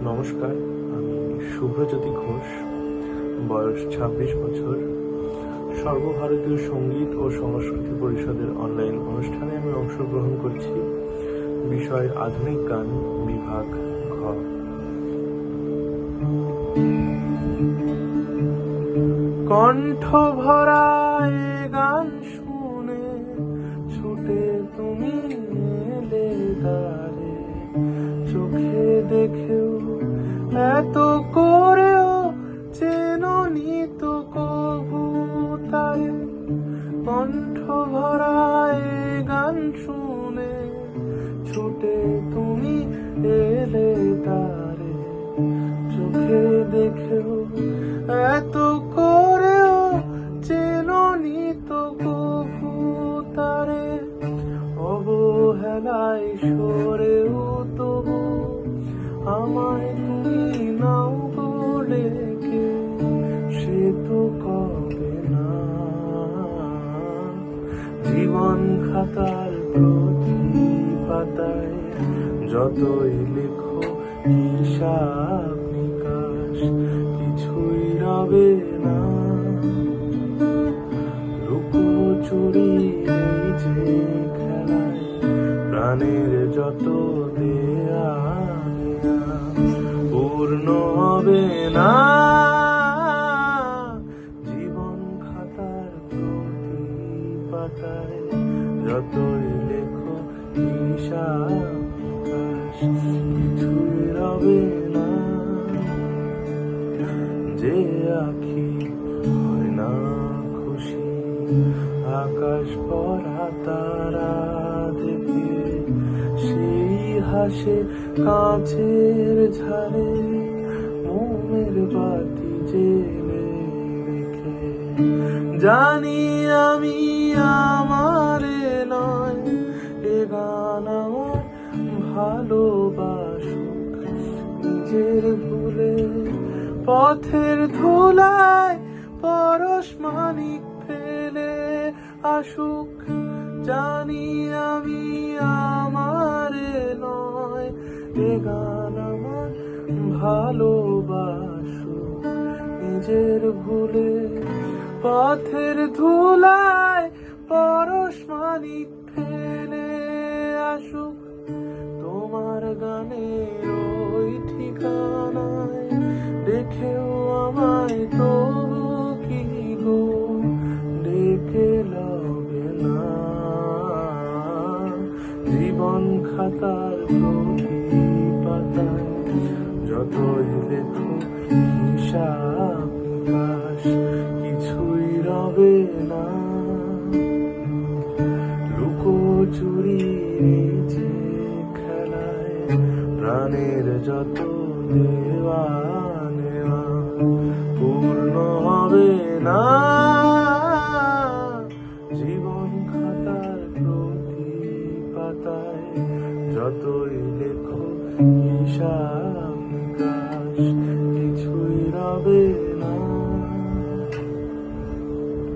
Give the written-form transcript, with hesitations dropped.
নমস্কার, আমি শুভ্রজ্যোতি ঘোষ, বয়স 26 বছর। সর্বভারতীয় সঙ্গীত ও সংস্কৃতি পরিষদের অনলাইন অনুষ্ঠানে আমি অংশগ্রহণ করছি। বিষয় আধুনিক গান, বিভাগ ঘ। কণ্ঠ ভরা এ গান শুনে ছুটে তুমি এলে দ্বারে, চোখে দেখেও এত করেও চেননি তো কবু তারে। কণ্ঠ ভরা এ গান শুনে ছুটে তুমি এলে দ্বারে, চোখে দেখেও এত করেও চেননি তো কবু তারে। অবহেলায় সরেও তবু আমায় তুমি নাও বলে কে, সে তো কবে না। জীবন খাতার প্রতি পাতায় যতই লেখো হিসাব নিকাশ, কিছুই রবে না। লুকোচুরি এই যে খেলায় প্রাণের যত দেয়া পূর্ণ হবে না। জীবন খাতার প্রতি পাতায় যতই লেখো হিসাব নিকাশ, কিছুই রবে না। যে আঁখি হয় না খুশি আকাশ ভরা তারা দেখে, সেই হাসে কাঁচের ঝাড়ে মোমের বাতি জেলে রেখে। জানি আমি আমারে নয় এ গান আমার ভালোবাসুক, নিজের ভুলে পথের ধুলায় পরশমানিক ফেলে আসুক। জানি আমি আমারে নয় এ গান আমার ভালোবাসুক, নিজের ভুলে পথের ধুলায় পরশমানিক ফেলে আসুক। তোমার গানের ওই ঠিকানায় দেখেও আমায় তবু কি গো ডেকে লবে না। জীবন খাতার প্রতি পাতায় যতই লেখো হিসাব নিকাশ, কিছুই রবে না। লুকোচুরি যে খেলায় প্রাণের যত দেওয়া নেওয়া পূর্ণ হবে না। জীবন খাতার প্রতি পাতায় যতই লেখো হিসাব